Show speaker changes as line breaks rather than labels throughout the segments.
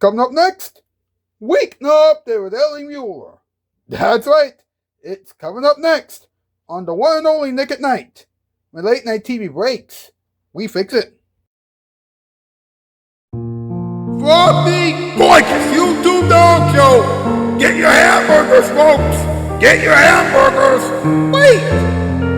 Coming up next, Weeknight with Ellie Muller. That's right, it's coming up next on the one and only Nick at Night. When late night TV breaks, we fix it.
From the gorgeous YouTube dog show, get your hamburgers, folks! Get your hamburgers! Wait!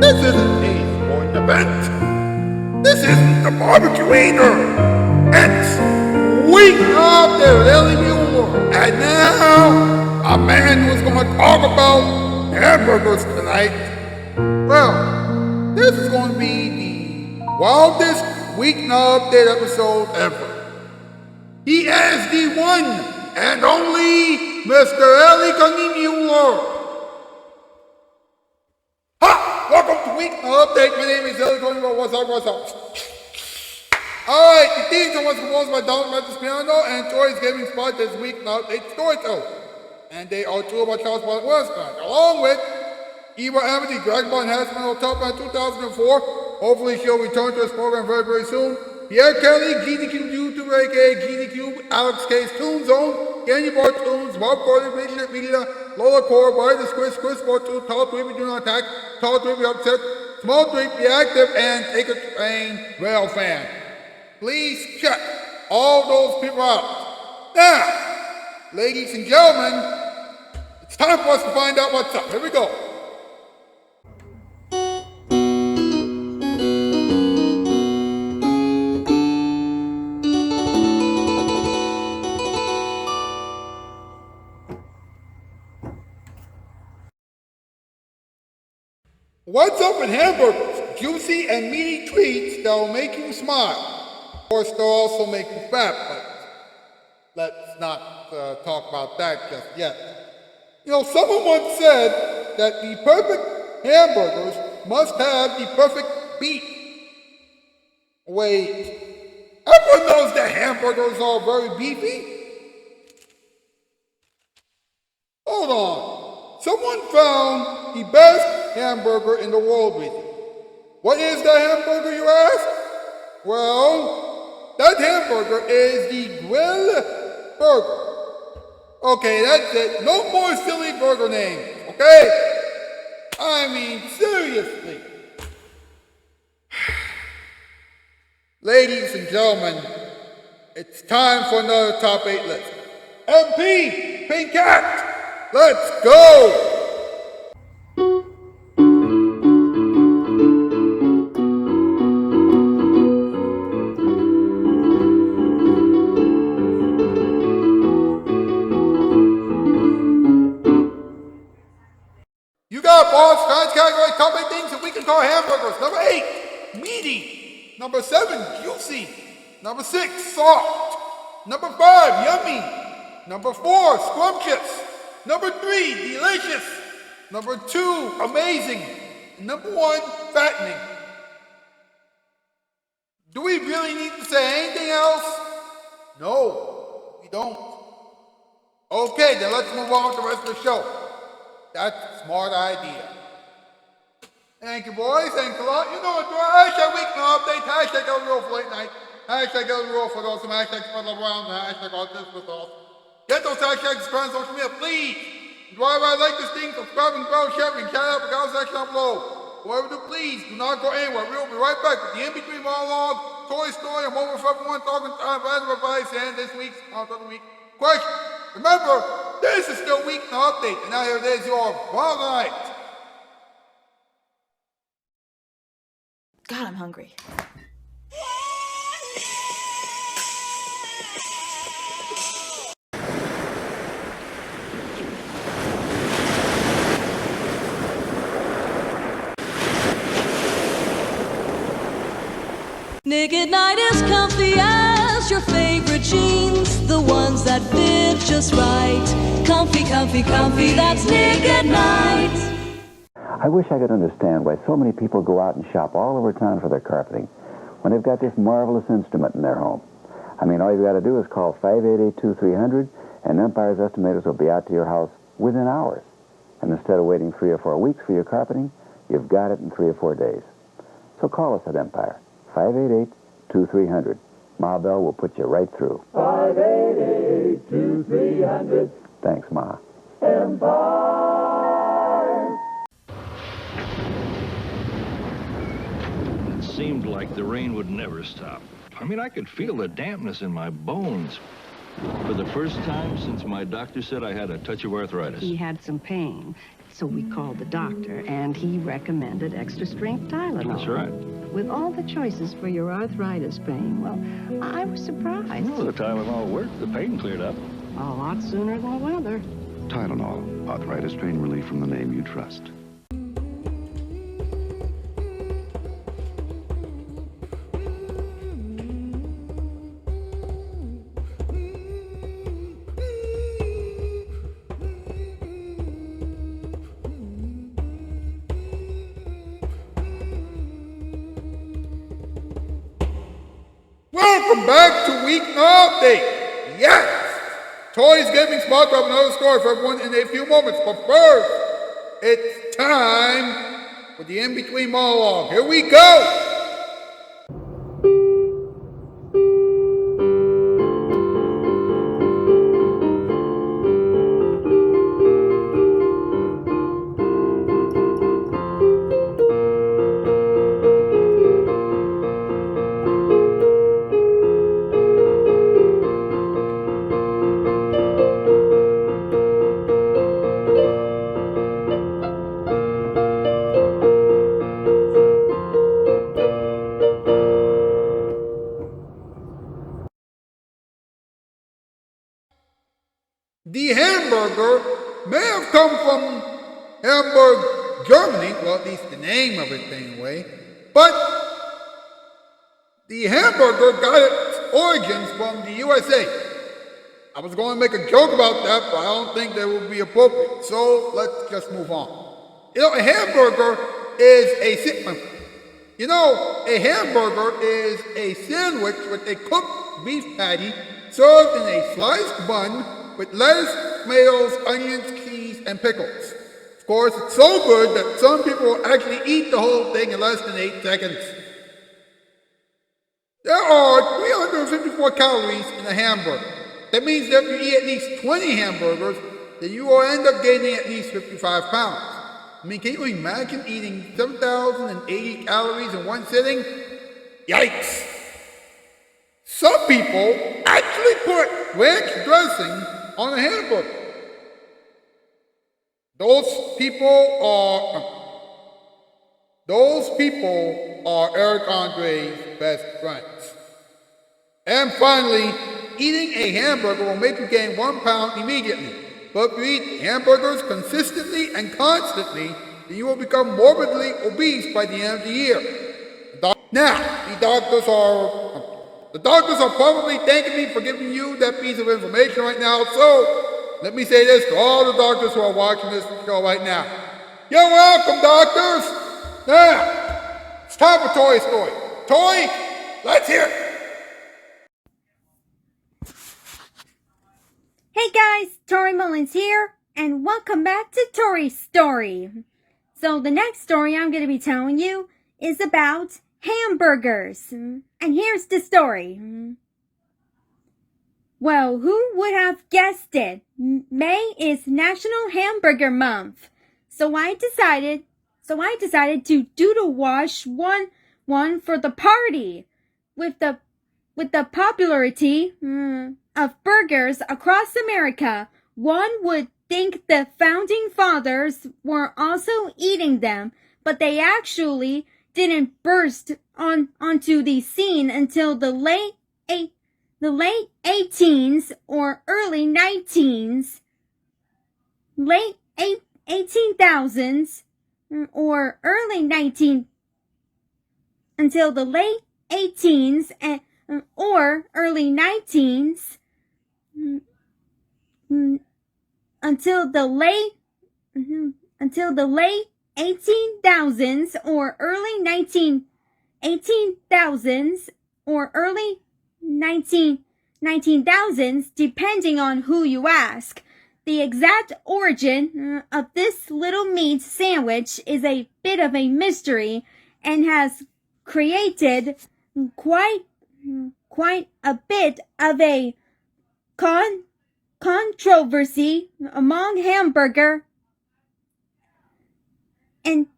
This isn't a sporting event. This isn't the barbecue eater. It's Weeknight with Ellie Muller. And now, a man who's going to talk about hamburgers tonight. Well, this is going to be the wildest Weeknight Update episode ever. He is the one and only Mr. Ellie Muller. Ha! Welcome to Weeknight Update. My name is Ellie Muller. What's up? Alright, the theme song was composed by Don Mathis Piano and Tori's Gaming Spot this Weeknight Update Storyteller. And they are two of our Shoutout Spotlight Western, along with Eva Amity, Dragonball Enhancement on Top Man 2004. Hopefully she'll return to this program very, very soon. Pierre Kelly, Genie Cube YouTube, aka Genie Cube, Alex K's Toon Zone, Candy Bar Tunes, Bob Gordon, Media, Lola Core, Barry the Chris Sport 2, Tall 3, we do not attack, Tall 3, we upset, Small 3, be active, and Take a Train, Rail Fan. Please check all those people out. Now, ladies and gentlemen, it's time for us to find out what's up. Here we go. What's up with hamburgers? Juicy and meaty treats that will make you smile. Of course, they'll also make you fat, but let's not talk about that just yet. You know, someone once said that the perfect hamburgers must have the perfect beef. Wait, everyone knows that hamburgers are very beefy? Hold on. Someone found the best hamburger in the world with you. What is that hamburger, you ask? Well, that hamburger is the Grill Burger. Okay, that's it. No more silly burger names, okay? I mean, seriously. Ladies and gentlemen, it's time for another top 8 list. MP, Pink Cat, let's go! Boss, Science category, top 8 things that we can call hamburgers. Number 8, meaty. Number 7, juicy. Number 6, soft. Number 5, yummy. Number 4, scrumptious. Number 3, delicious. Number 2, amazing. And number 1, fattening. Do we really need to say anything else? No, we don't. Okay, then let's move on with the rest of the show. That's a smart idea. Thank you, boys. Thanks a lot. You know what? Hashtag Weeknight Update. Hashtag Ellie Muller for late night. Hashtag Ellie Muller for those. Hashtag Spotlight around. Hashtag all this with all. Get those hashtags spread on social media, please. Wherever I like this thing, subscribe and grow, share, and shout out the comment section down below. Whoever do, please do not go anywhere. We'll be right back with the in-between monologue, Toy Story, and Moment for Everyone, talking time, advice, and this week's of the week question. Remember, this is still Weeknight Update, and now here it is, your Wild Night.
God, I'm hungry.
Nick at Night is comfy as your favorite jeans, the ones that fit just right. Comfy, comfy, comfy, that's Nick at Night.
I wish I could understand why so many people go out and shop all over town for their carpeting when they've got this marvelous instrument in their home. I mean, all you've got to do is call 588-2300 and Empire's estimators will be out to your house within hours. And instead of waiting 3 or 4 weeks for your carpeting, you've got it in 3 or 4 days. So call us at Empire, 588-2300. Ma Bell will put you right through.
588-2300.
Thanks, Ma.
Empire.
It seemed like the rain would never stop. I mean, I could feel the dampness in my bones. For the first time since my doctor said I had a touch of arthritis.
He had some pain, so we called the doctor, and he recommended extra-strength Tylenol.
That's right.
With all the choices for your arthritis pain, well, I was surprised.
Well, the Tylenol worked. The pain cleared up.
A lot sooner than the weather.
Tylenol, arthritis pain relief from the name you trust.
Welcome back to Weeknight Update. Yes! Toys Gaming Spot will have another story for everyone in a few moments. But first, it's time for the in-between monologue. Here we go! The hamburger may have come from Hamburg, Germany, well, at least the name of it anyway, but the hamburger got its origins from the USA. I was going to make a joke about that, but I don't think that would be appropriate, so let's just move on. You know, a hamburger is a sandwich with a cooked beef patty served in a sliced bun with lettuce, tomatoes, onions, cheese, and pickles. Of course, it's so good that some people will actually eat the whole thing in less than 8 seconds. There are 354 calories in a hamburger. That means that if you eat at least 20 hamburgers, then you will end up gaining at least 55 pounds. I mean, can you imagine eating 7,080 calories in one sitting? Yikes! Some people actually put ranch dressing on a hamburger. Those people are Eric Andre's best friends. And finally, eating a hamburger will make you gain 1 pound immediately. But if you eat hamburgers consistently and constantly, then you will become morbidly obese by the end of the year. Now, the doctors are probably thanking me for giving you that piece of information right now, so let me say this to all the doctors who are watching this show right now. You're welcome, doctors! Now, it's time for Tori's story. Tori, let's hear it!
Hey guys, Tori Mullins here, and welcome back to Tori's Story. So the next story I'm going to be telling you is about hamburgers. And here's the story. Well, who would have guessed it? May is National Hamburger Month. So I decided to doodle wash one for the party. With the popularity of burgers across America, one would think the founding fathers were also eating them, but they actually didn't burst onto the scene until the late 18s or early 19s, late 18,000s or early 19 until the late 18s and or early 19s until the late 18,000s or early 18,000s or early 19,000s, depending on who you ask. The exact origin of this little meat sandwich is a bit of a mystery and has created quite quite a bit of a controversy among hamburger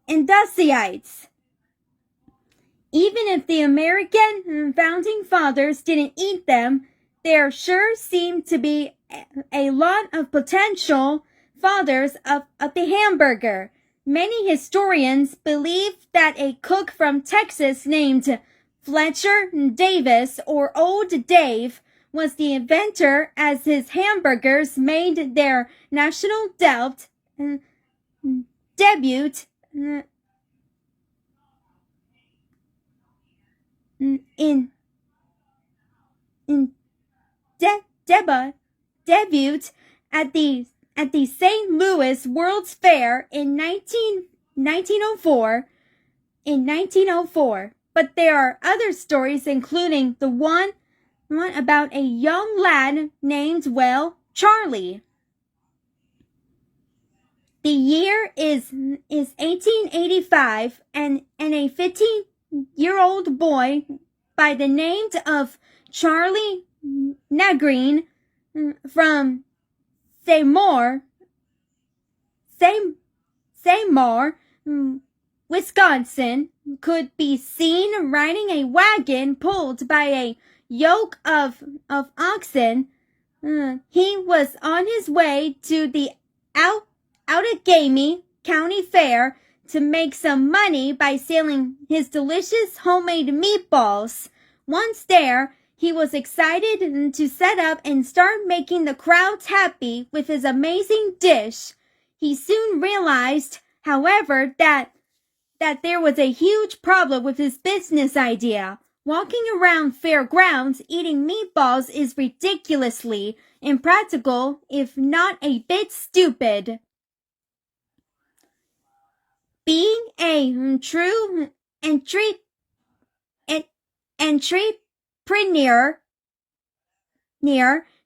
enthusiasts. Even if the American founding fathers didn't eat them, there sure seemed to be a lot of potential fathers of the hamburger. Many historians believe that a cook from Texas named Fletcher Davis, or Old Dave, was the inventor, as his hamburgers made their national debut debut at the St. Louis World's Fair in 1904. But there are other stories, including the one about a young lad named, Charlie. The year is 1885, and a 15-year-old boy by the name of Charlie Nagreen from Seymour, Wisconsin, could be seen riding a wagon pulled by a yoke of oxen. He was on his way to the Outagamie County Fair to make some money by selling his delicious homemade meatballs. Once there, he was excited to set up and start making the crowds happy with his amazing dish. He soon realized, however, that there was a huge problem with his business idea. Walking around fairgrounds eating meatballs is ridiculously impractical, if not a bit stupid. Being a true entrepreneur,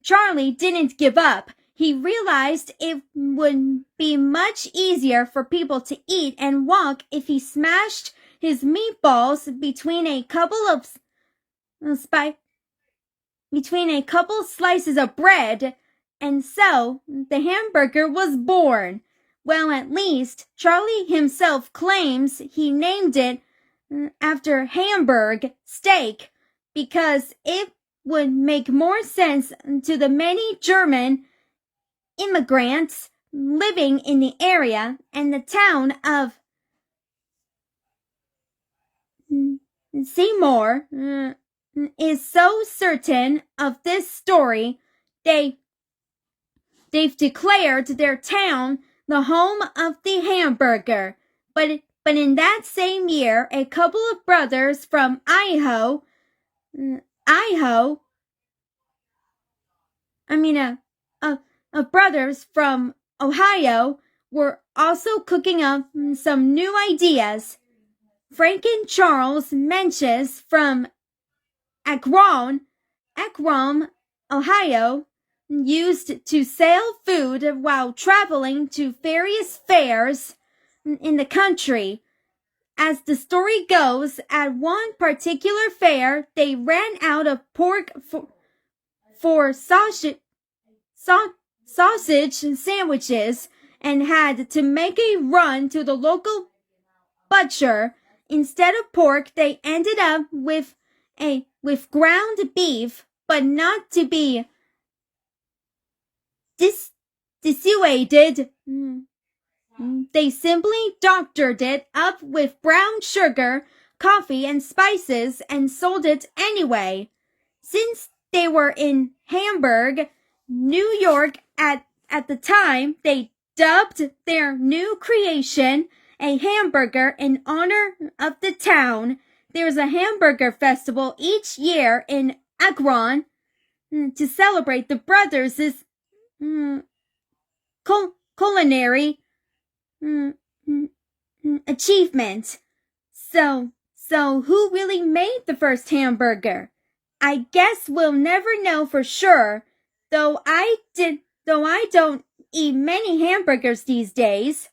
Charlie didn't give up. He realized it would be much easier for people to eat and walk if he smashed his meatballs between a couple slices of bread, and so the hamburger was born. Well, at least Charlie himself claims he named it after Hamburg steak because it would make more sense to the many German immigrants living in the area, and the town of Seymour is so certain of this story, they've declared their town the home of the hamburger. But in that same year, a couple of brothers from brothers from Ohio were also cooking up some new ideas. Franken Charles Menches from Akron, Ohio, used to sell food while traveling to various fairs in the country. As the story goes, at one particular fair, they ran out of pork for sausage sandwiches and had to make a run to the local butcher. Instead of pork, they ended up with ground beef, but not to be dissuaded. They simply doctored it up with brown sugar, coffee, and spices and sold it anyway. Since they were in Hamburg, New York at the time, they dubbed their new creation a hamburger in honor of the town. There's a hamburger festival each year in Akron to celebrate the brothers' culinary achievement. So who really made the first hamburger? I guess we'll never know for sure, though I don't eat many hamburgers these days.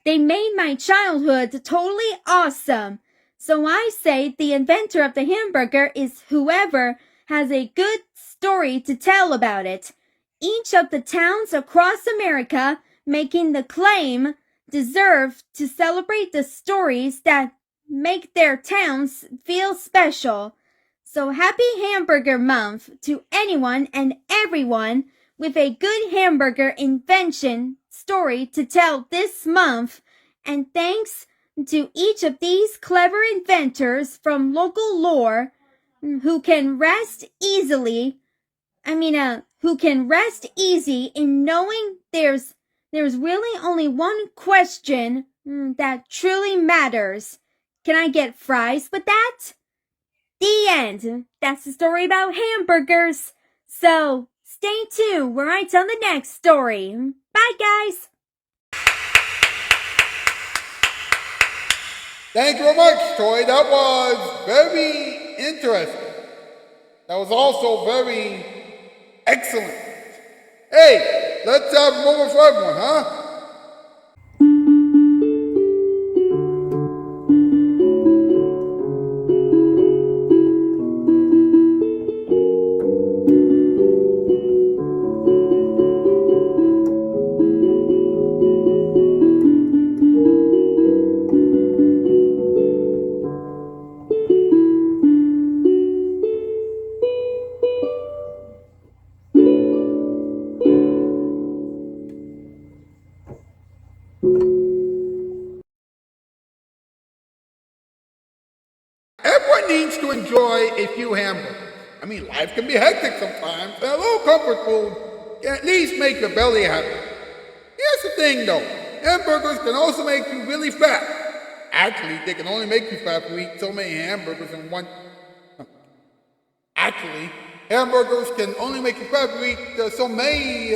They made my childhood totally awesome. So I say the inventor of the hamburger is whoever has a good story to tell about it. Each of the towns across America making the claim deserve to celebrate the stories that make their towns feel special. So happy Hamburger Month to anyone and everyone with a good hamburger invention story to tell this month. And thanks to each of these clever inventors from local lore who can rest easy in knowing there's really only one question that truly matters. Can I get fries with that? The end. That's the story about hamburgers. So stay tuned where I tell the next story. Bye, guys.
Thank you very much, Troy. That was very interesting. That was also very excellent. Hey, let's have a moment for everyone, huh? Everyone needs to enjoy a few hamburgers. I mean, life can be hectic sometimes, and a little comfort food can at least make your belly happy. Here's the thing though, hamburgers can also make you really fat. Actually, they can only make you fat if you eat so many hamburgers in one... Actually, hamburgers can only make you fat if you eat so many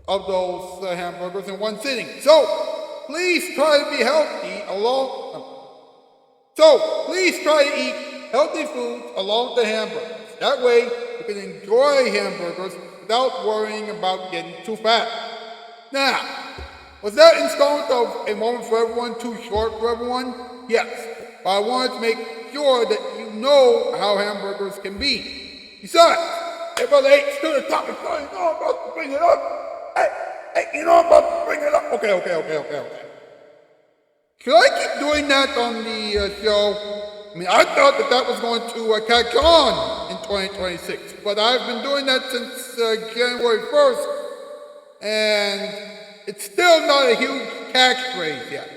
of those hamburgers in one sitting. So, please try to be healthy please try to eat healthy foods along with the hamburgers. That way, you can enjoy hamburgers without worrying about getting too fat. Now, was that installment of A Moment for Everyone too short for everyone? Yes, but I wanted to make sure that you know how hamburgers can be. Besides, everybody ate to the top, you know I'm about to bring it up. Hey, you know I'm about to bring it up. Okay. Should I keep doing that on the show? I mean, I thought that was going to catch on in 2026, but I've been doing that since January 1st, and it's still not a huge catchphrase yet.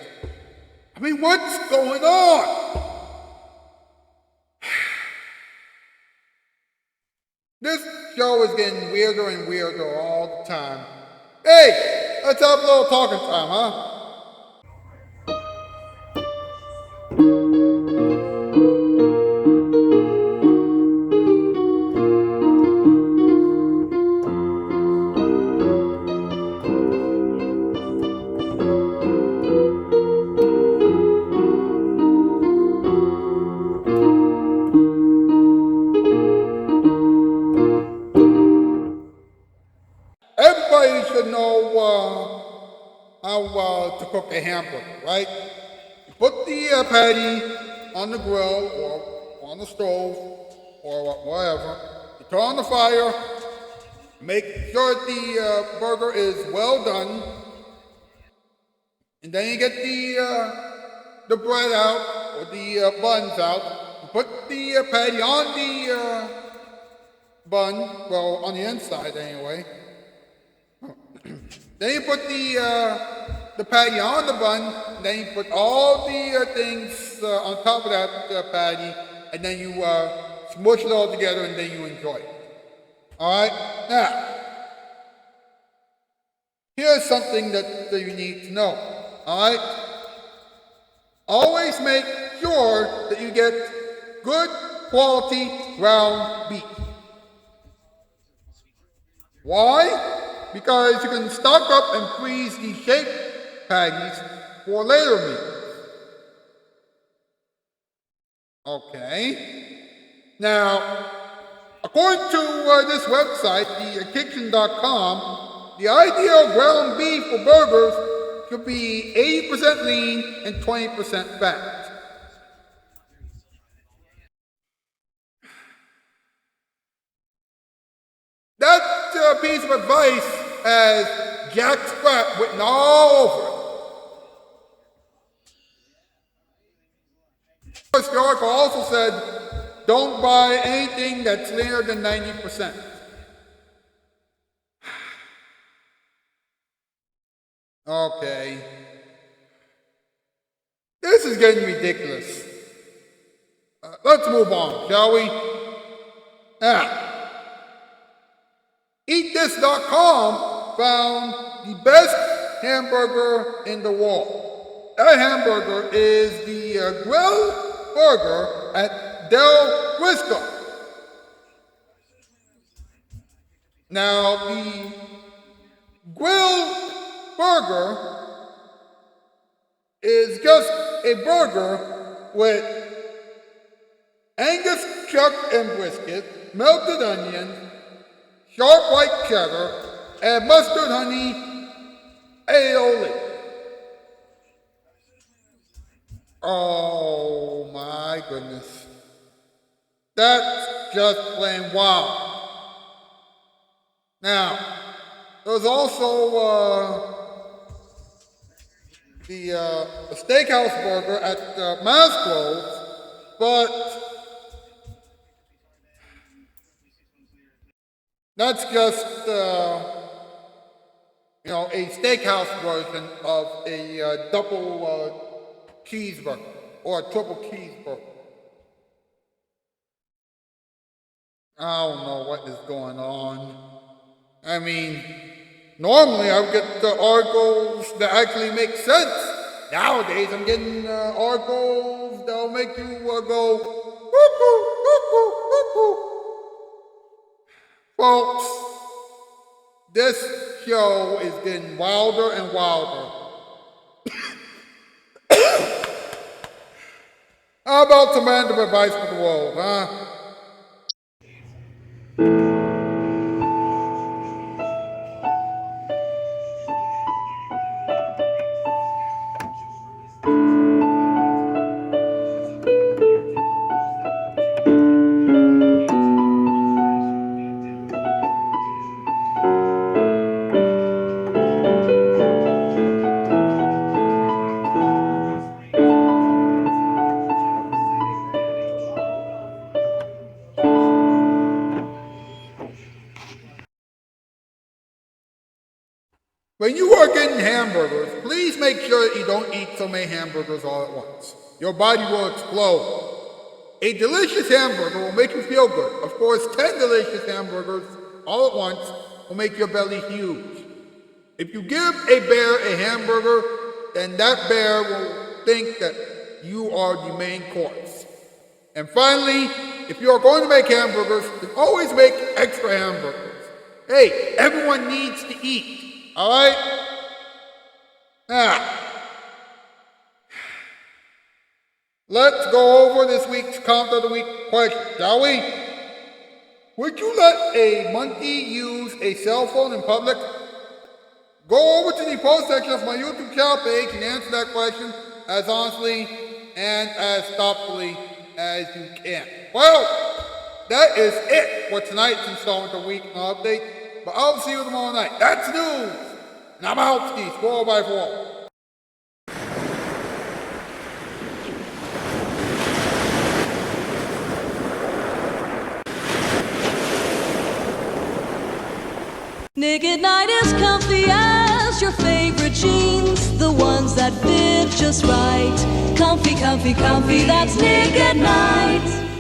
I mean, what's going on? This show is getting weirder and weirder all the time. Hey, let's have a little talking time, huh? Everybody should know how to cook a hamburger, right? You put the patty on the grill or on the stove or whatever. You turn on the fire. Make sure the burger is well done. And then you get the bread out or the buns out. You put the patty on the bun, well, on the inside anyway. Then you put the patty on the bun, and then you put all the things on top of that patty, and then you smush it all together, and then you enjoy it. Alright? Now, here's something that you need to know. Alright? Always make sure that you get good quality ground beef. Why? Because you can stock up and freeze the shaped patties for later meals. Okay. Now, according to this website, thekitchen.com, the ideal ground beef for burgers should be 80% lean and 20% fat. piece of advice has Jack Sprat written all over it. The article also said, don't buy anything that's leaner than 90%. Okay. This is getting ridiculous. Let's move on, shall we? EatThis.com found the best hamburger in the world. That hamburger is the grilled burger at Del Frisco. Now, the grilled burger is just a burger with Angus chuck and brisket, melted onions, sharp white cheddar, and mustard honey aioli. Oh my goodness. That's just plain wow. Now, there's also the steakhouse burger at Maslo's, but that's just, a steakhouse version of a double cheeseburger or a triple cheeseburger. I don't know what is going on. I mean, normally I would get the articles that actually make sense. Nowadays I'm getting articles that'll make you go, whoop-hoo, whoop-hoo, whoop-hoo. Folks, this show is getting wilder and wilder. How about some random advice for the world, huh? When you are getting hamburgers, please make sure that you don't eat so many hamburgers all at once. Your body will explode. A delicious hamburger will make you feel good. Of course, 10 delicious hamburgers all at once will make your belly huge. If you give a bear a hamburger, then that bear will think that you are the main course. And finally, if you are going to make hamburgers, then always make extra hamburgers. Hey, everyone needs to eat. All right? Now, let's go over this week's Count of the Week question, shall we? Would you let a monkey use a cell phone in public? Go over to the post section of my YouTube channel page and answer that question as honestly and as thoughtfully as you can. Well, that is it for tonight's installment of Weeknight Update. But I'll see you tomorrow night. That's news. And I'm out, Steve, 4x4.
Nick at Night is comfy as your favorite jeans, the ones that fit just right. Comfy, comfy, comfy, that's Nick at Night.